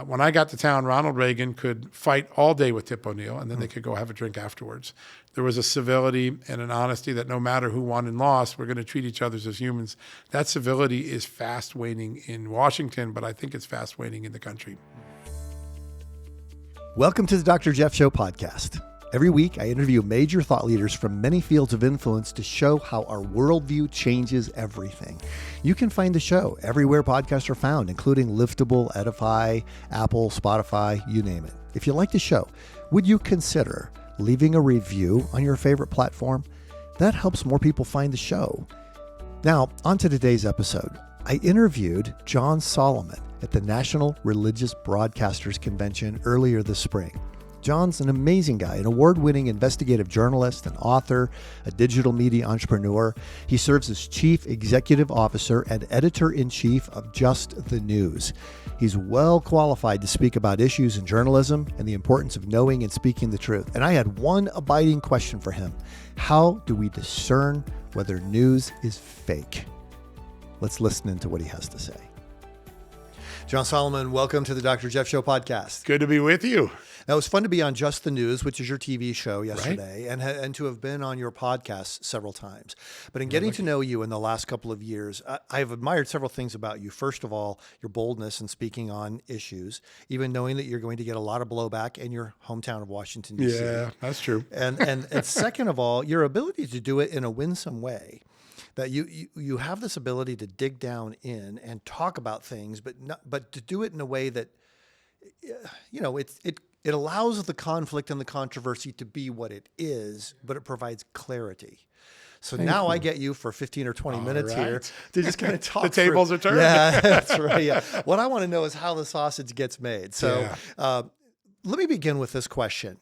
When I got to town, Ronald Reagan could fight all day with Tip O'Neill, and then they could go have a drink afterwards. There was a civility and an honesty that no matter who won and lost, we're going to treat each other as humans. That civility is fast waning in Washington, but I think it's fast waning in the country. Welcome to the Dr. Jeff Show podcast. Every week, I interview major thought leaders from many fields of influence to show how our worldview changes everything. You can find the show everywhere podcasts are found, including Liftable, Edify, Apple, Spotify, you name it. If you like the show, would you consider leaving a review on your favorite platform? That helps more people find the show. Now, on to today's episode. I interviewed John Solomon at the National Religious Broadcasters Convention earlier this spring. John's an amazing guy, an award-winning investigative journalist, an author, a digital media entrepreneur. He serves as chief executive officer and editor-in-chief of Just the News. He's well qualified to speak about issues in journalism and the importance of knowing and speaking the truth. And I had one abiding question for him. How do we discern whether news is fake? Let's listen into what he has to say. John Solomon, welcome to the Dr. Jeff Show podcast. Good to be with you. Now, it was fun to be on Just the News, which is your TV show yesterday, right? and to have been on your podcast several times. But in getting to know you in the last couple of years, I've admired several things about you. First of all, your boldness in speaking on issues, even knowing that you're going to get a lot of blowback in your hometown of Washington, D.C. Yeah, that's true. And second of all, your ability to do it in a winsome way. That you have this ability to dig down in and talk about things, but to do it in a way that, it allows the conflict and the controversy to be what it is, but it provides clarity. So now I get you for 15 or 20 minutes here to just kind of talk. The tables are turned. Yeah, that's right. Yeah. What I want to know is how the sausage gets made. So let me begin with this question.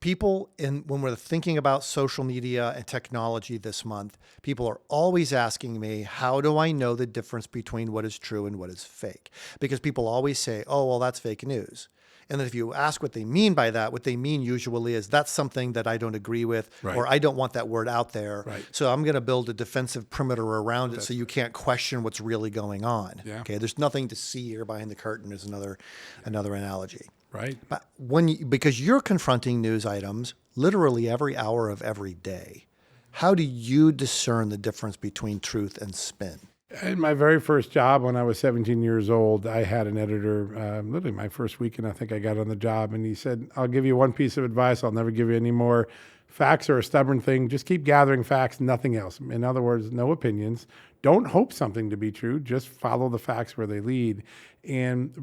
People, when we're thinking about social media and technology this month, people are always asking me, how do I know the difference between what is true and what is fake? Because people always say, oh, well, that's fake news. And then if you ask what they mean by that, what they mean usually is that's something that I don't agree with, or I don't want that word out there. Right. So I'm going to build a defensive perimeter around it so you can't question what's really going on. Yeah. Okay, there's nothing to see here behind the curtain is another analogy. Right. But because you're confronting news items literally every hour of every day, how do you discern the difference between truth and spin? In my very first job when I was 17 years old, I had an editor, literally my first weekend, I think I got on the job, and he said, I'll give you one piece of advice. I'll never give you any more. Facts are a stubborn thing. Just keep gathering facts, nothing else. In other words, no opinions. Don't hope something to be true. Just follow the facts where they lead. And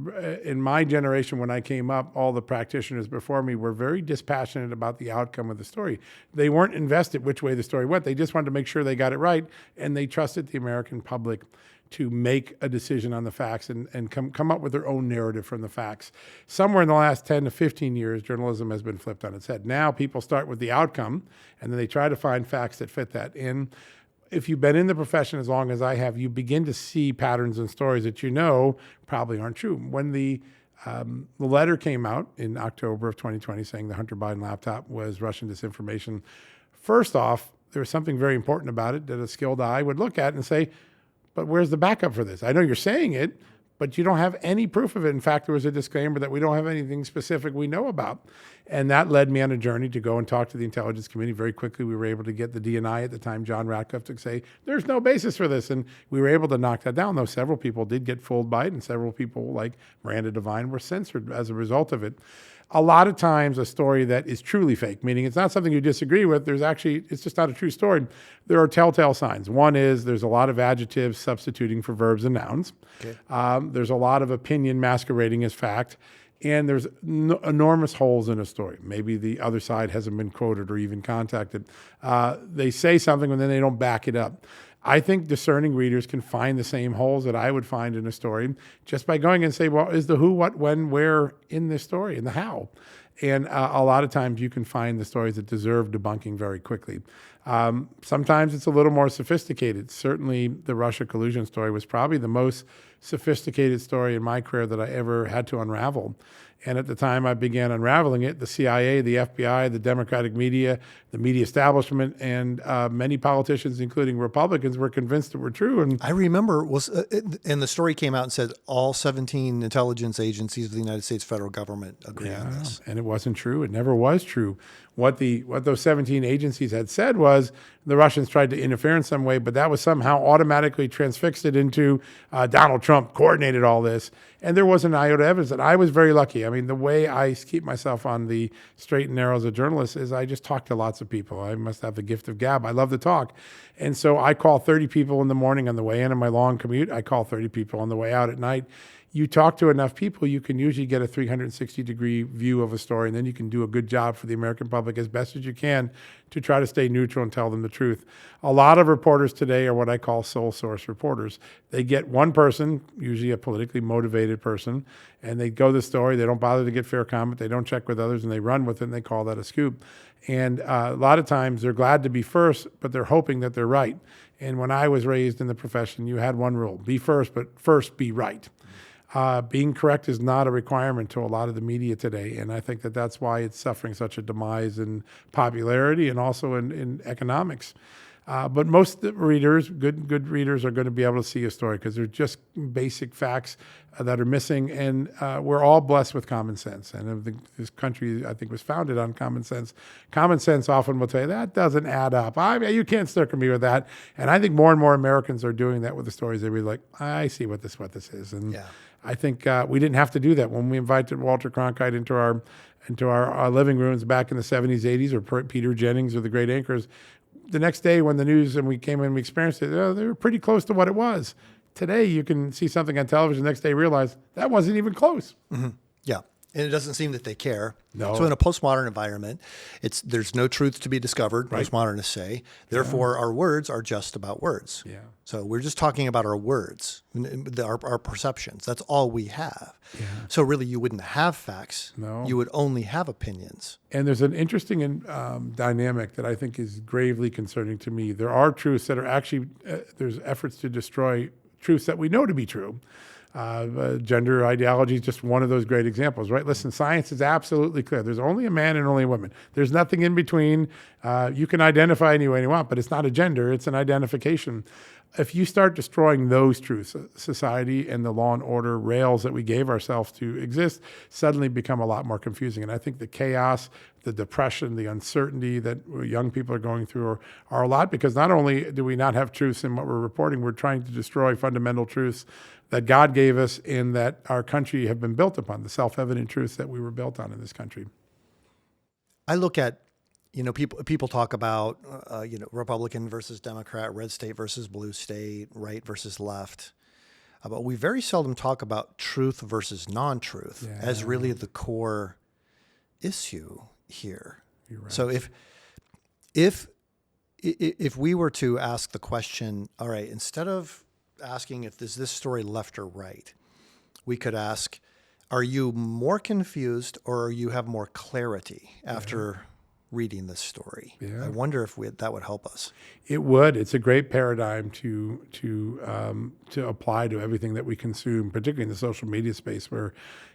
in my generation, when I came up, all the practitioners before me were very dispassionate about the outcome of the story. They weren't invested which way the story went. They just wanted to make sure they got it right, and they trusted the American public to make a decision on the facts and come up with their own narrative from the facts. Somewhere in the last 10 to 15 years, journalism has been flipped on its head. Now people start with the outcome, and then they try to find facts that fit that. And if you've been in the profession as long as I have, you begin to see patterns and stories that probably aren't true. When the letter came out in October of 2020 saying the Hunter Biden laptop was Russian disinformation, first off, there was something very important about it that a skilled eye would look at and say, but where's the backup for this? I know you're saying it, but you don't have any proof of it. In fact, there was a disclaimer that we don't have anything specific we know about. And that led me on a journey to go and talk to the intelligence community. Very quickly, we were able to get the DNI at the time, John Ratcliffe, to say, there's no basis for this. And we were able to knock that down, though several people did get fooled by it, and several people like Miranda Devine were censored as a result of it. A lot of times a story that is truly fake, meaning it's not something you disagree with, it's just not a true story. There are telltale signs. One is there's a lot of adjectives substituting for verbs and nouns. Okay. There's a lot of opinion masquerading as fact. And there's enormous holes in a story. Maybe the other side hasn't been quoted or even contacted. They say something and then they don't back it up. I think discerning readers can find the same holes that I would find in a story just by going and say, well, is the who, what, when, where in this story, and the how? And a lot of times you can find the stories that deserve debunking very quickly. Sometimes it's a little more sophisticated. Certainly, the Russia collusion story was probably the most sophisticated story in my career that I ever had to unravel. And at the time I began unraveling it, the CIA, the FBI, the Democratic media, the media establishment, and many politicians, including Republicans, were convinced it were true. And I remember and the story came out and said all 17 intelligence agencies of the United States federal government agree on this. and it wasn't true. It never was true. What those 17 agencies had said was the Russians tried to interfere in some way, but that was somehow automatically transfixed it into Donald Trump coordinated all this. And there wasn't an iota of evidence. And I was very lucky. I mean, the way I keep myself on the straight and narrow as a journalist is I just talk to lots of people. I must have the gift of gab. I love to talk. And so I call 30 people in the morning on the way in on my long commute. I call 30 people on the way out at night. You talk to enough people, you can usually get a 360-degree view of a story, and then you can do a good job for the American public as best as you can to try to stay neutral and tell them the truth. A lot of reporters today are what I call sole source reporters. They get one person, usually a politically motivated person, and they go the story. They don't bother to get fair comment. They don't check with others, and they run with it, and they call that a scoop. And a lot of times they're glad to be first, but they're hoping that they're right. And when I was raised in the profession, you had one rule: be first, but first be right. Being correct is not a requirement to a lot of the media today, and I think that that's why it's suffering such a demise in popularity and also in economics. But most readers, good readers, are going to be able to see a story because they're just basic facts that are missing, and we're all blessed with common sense. And this country, I think, was founded on common sense. Common sense often will tell you that doesn't add up. You can't circle me with that. And I think more and more Americans are doing that with the stories. They're really like, I see what this is, and yeah. I think we didn't have to do that when we invited Walter Cronkite into our living rooms back in the 70s, 80s, or Peter Jennings or the great anchors. The next day when the news and we came in and we experienced it, they were pretty close to what it was. Today, you can see something on television, the next day realize that wasn't even close. Mm-hmm. Yeah. And it doesn't seem that they care. No. So in a postmodern environment, there's no truth to be discovered, right. Postmodernists say. Therefore, our words are just about words. Yeah. So we're just talking about our words, our perceptions. That's all we have. Yeah. So really, you wouldn't have facts. No. You would only have opinions. And there's an interesting dynamic that I think is gravely concerning to me. There are truths that are actually, there's efforts to destroy truths that we know to be true. Gender ideology is just one of those great examples, right? Listen, science is absolutely clear. There's only a man and only a woman. There's nothing in between. You can identify any way you want, but it's not a gender, it's an identification. If you start destroying those truths, society and the law and order rails that we gave ourselves to exist suddenly become a lot more confusing. And I think the chaos, the depression, the uncertainty that young people are going through are a lot, because not only do we not have truths in what we're reporting, we're trying to destroy fundamental truths that God gave us and that our country have been built upon, the self-evident truths that we were built on in this country. I look at, people talk about, Republican versus Democrat, red state versus blue state, right versus left. But we very seldom talk about truth versus non-truth as really the core issue here. You're right. So if we were to ask the question, all right, instead of asking if is this story left or right, we could ask, are you more confused or you have more clarity after reading this story? I wonder if that would help us. It would. It's a great paradigm to apply to everything that we consume, particularly in the social media space, where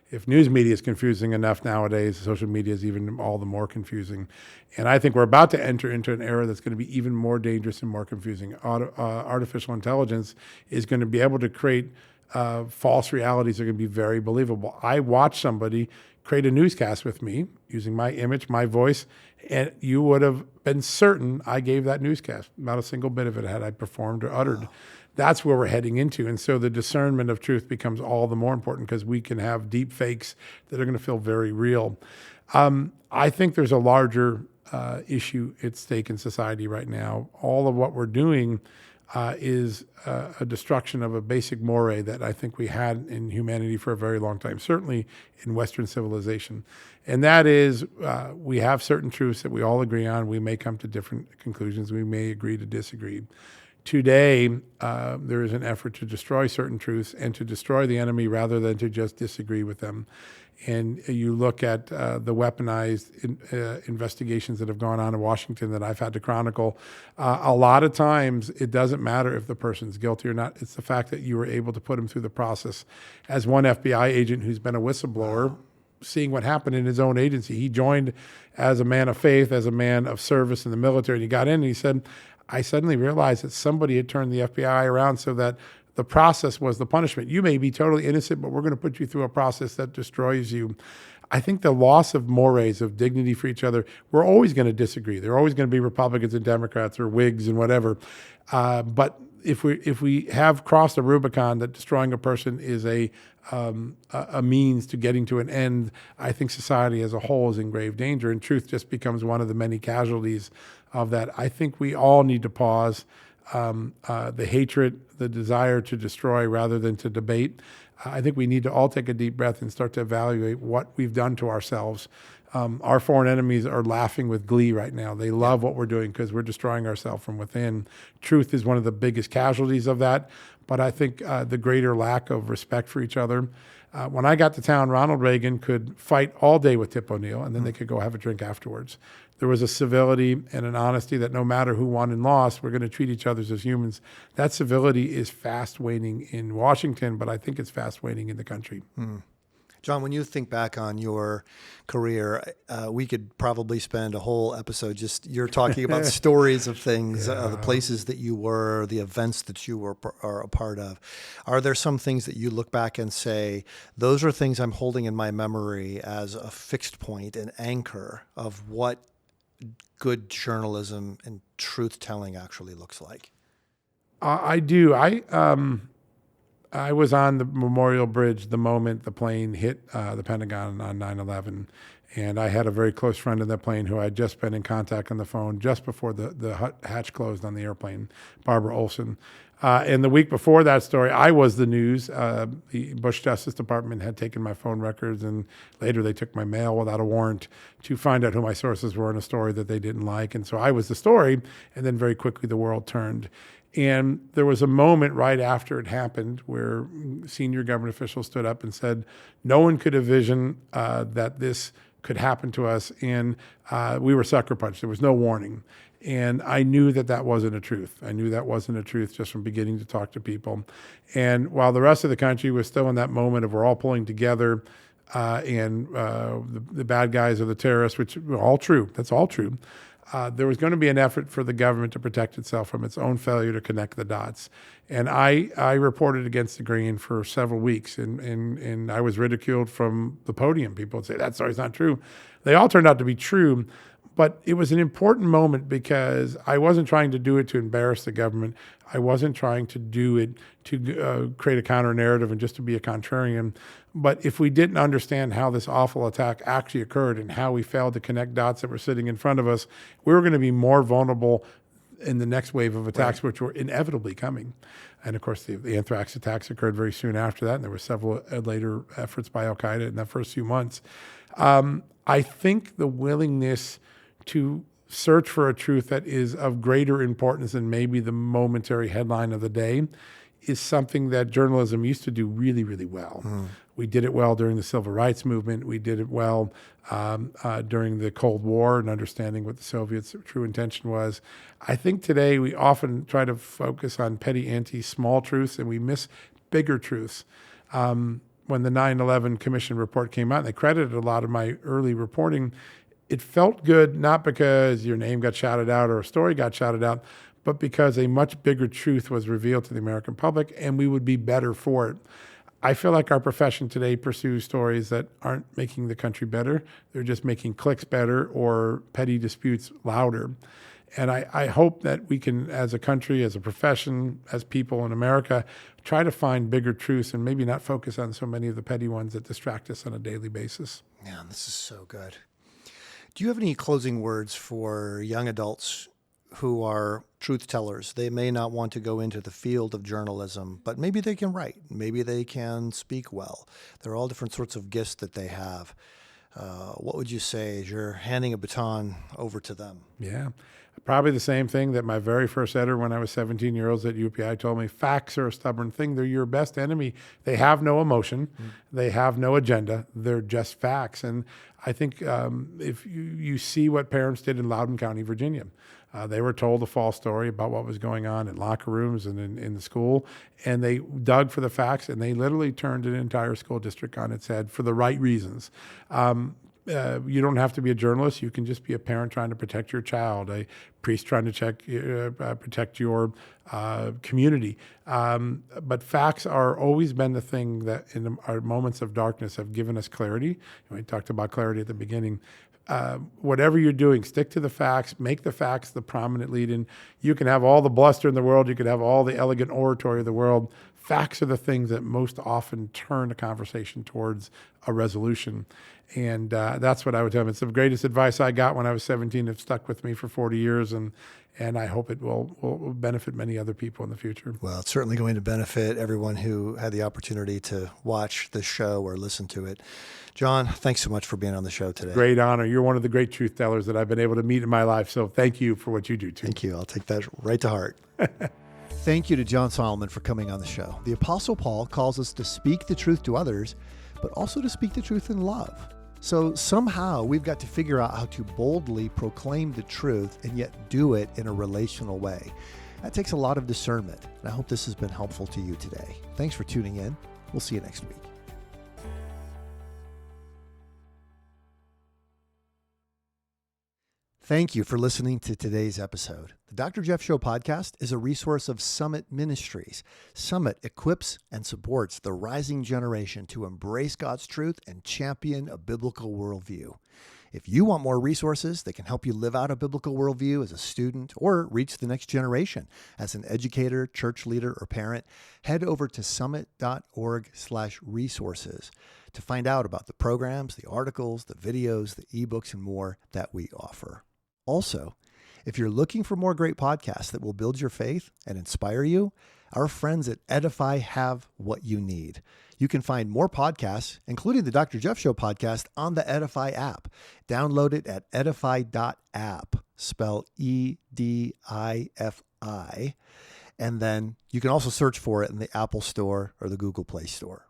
if news media is confusing enough nowadays, social media is even all the more confusing. And I think we're about to enter into an era that's going to be even more dangerous and more confusing. Artificial intelligence is going to be able to create false realities that are going to be very believable. I watched somebody create a newscast with me using my image, my voice, and you would have been certain I gave that newscast. Not a single bit of it had I performed or uttered. Wow. That's where we're heading into. And so the discernment of truth becomes all the more important, because we can have deep fakes that are going to feel very real. I think there's a larger issue at stake in society right now. All of what we're doing is a destruction of a basic mores that I think we had in humanity for a very long time, certainly in Western civilization. And that is, we have certain truths that we all agree on. We may come to different conclusions. We may agree to disagree. Today, there is an effort to destroy certain truths and to destroy the enemy rather than to just disagree with them. And you look at the weaponized investigations that have gone on in Washington that I've had to chronicle. A lot of times, it doesn't matter if the person's guilty or not. It's the fact that you were able to put him through the process. As one FBI agent who's been a whistleblower, seeing what happened in his own agency, he joined as a man of faith, as a man of service in the military, and he got in and he said, I suddenly realized that somebody had turned the FBI around so that the process was the punishment. You may be totally innocent, but we're going to put you through a process that destroys you. I think the loss of mores, of dignity for each other, we're always going to disagree. There are always going to be Republicans and Democrats or Whigs and whatever. But if we have crossed the Rubicon that destroying a person is a means to getting to an end, I think society as a whole is in grave danger, and truth just becomes one of the many casualties of that. I think we all need to pause the hatred, the desire to destroy rather than to debate. I think we need to all take a deep breath and start to evaluate what we've done to ourselves. Our foreign enemies are laughing with glee right now. They love what we're doing because we're destroying ourselves from within. Truth is one of the biggest casualties of that. But I think the greater lack of respect for each other. When I got to town, Ronald Reagan could fight all day with Tip O'Neill, and then they could go have a drink afterwards. There was a civility and an honesty that no matter who won and lost, we're going to treat each other as humans. That civility is fast waning in Washington, but I think it's fast waning in the country. John, when you think back on your career, we could probably spend a whole episode just you're talking about stories of things, the places that you were, the events that you are a part of. Are there some things that you look back and say, those are things I'm holding in my memory as a fixed point, an anchor of what good journalism and truth-telling actually looks like? I do. I was on the Memorial Bridge the moment the plane hit the Pentagon on 9/11, and I had a very close friend in that plane who I had just been in contact on the phone just before the hatch closed on the airplane, Barbara Olson. And the week before that story, I was the news. The Bush Justice Department had taken my phone records, and later they took my mail without a warrant to find out who my sources were in a story that they didn't like. And so I was the story, and then very quickly the world turned. And there was a moment right after it happened where senior government officials stood up and said, no one could envision that this could happen to us. And we were sucker punched. There was no warning. And I knew that that wasn't a truth. I knew that wasn't a truth just from beginning to talk to people. And while the rest of the country was still in that moment of we're all pulling together and the bad guys are the terrorists, which are all true. That's all true. There was going to be an effort for the government to protect itself from its own failure to connect the dots. And I reported against the grain for several weeks, and I was ridiculed from the podium. People would say, that story's not true. They all turned out to be true, but it was an important moment because I wasn't trying to do it to embarrass the government. I wasn't trying to do it to create a counter-narrative and just to be a contrarian. But if we didn't understand how this awful attack actually occurred and how we failed to connect dots that were sitting in front of us, we were going to be more vulnerable in the next wave of attacks, which were inevitably coming. And of course, the anthrax attacks occurred very soon after that, and there were several later efforts by Al-Qaeda in that first few months. I think the willingness to search for a truth that is of greater importance than maybe the momentary headline of the day is something that journalism used to do really, really well. We did it well during the Civil Rights Movement. We did it well during the Cold War and understanding what the Soviets' true intention was. I think today we often try to focus on petty small truths and we miss bigger truths. When the 9/11 Commission report came out, and they credited a lot of my early reporting, it felt good, not because your name got shouted out or a story got shouted out, but because a much bigger truth was revealed to the American public and we would be better for it. I feel like our profession today pursues stories that aren't making the country better. They're just making clicks better or petty disputes louder. And I hope that we can, as a country, as a profession, as people in America, try to find bigger truths and maybe not focus on so many of the petty ones that distract us on a daily basis. Man, this is so good. Do you have any closing words for young adults who are truth tellers? They may not want to go into the field of journalism, but maybe they can write. Maybe they can speak well. There are all different sorts of gifts that they have. What would you say as you're handing a baton over to them? Yeah. Probably the same thing that my very first editor when I was 17 years old at UPI told me: facts are a stubborn thing. They're your best enemy. They have no emotion. They have no agenda. They're just facts. And I think if you see what parents did in Loudoun County, Virginia, they were told a false story about what was going on in locker rooms and in the school, and they dug for the facts, and they literally turned an entire school district on its head for the right reasons. You don't have to be a journalist. You can just be a parent trying to protect your child, a priest trying to protect your community. But facts are always been the thing that in our moments of darkness have given us clarity. We talked about clarity at the beginning. Whatever you're doing, stick to the facts, make the facts the prominent lead in. You can have all the bluster in the world. You can have all the elegant oratory of the world. Facts are the things that most often turn a conversation towards a resolution. And that's what I would tell them. It's the greatest advice I got when I was 17. It stuck with me for 40 years, and I hope it will benefit many other people in the future. Well, it's certainly going to benefit everyone who had the opportunity to watch the show or listen to it. John, thanks so much for being on the show today. Great honor. You're one of the great truth tellers that I've been able to meet in my life. So thank you for what you do, too. Thank you. I'll take that right to heart. Thank you to John Solomon for coming on the show. The Apostle Paul calls us to speak the truth to others, but also to speak the truth in love. So somehow we've got to figure out how to boldly proclaim the truth and yet do it in a relational way. That takes a lot of discernment, and I hope this has been helpful to you today. Thanks for tuning in. We'll see you next week. Thank you for listening to today's episode. The Dr. Jeff Show podcast is a resource of Summit Ministries. Summit equips and supports the rising generation to embrace God's truth and champion a biblical worldview. If you want more resources that can help you live out a biblical worldview as a student or reach the next generation as an educator, church leader, or parent, head over to summit.org/resources to find out about the programs, the articles, the videos, the ebooks, and more that we offer. Also, if you're looking for more great podcasts that will build your faith and inspire you, our friends at Edify have what you need. You can find more podcasts, including the Dr. Jeff Show podcast, on the Edify app. Download it at edify.app, spell EDIFI. And then you can also search for it in the Apple Store or the Google Play Store.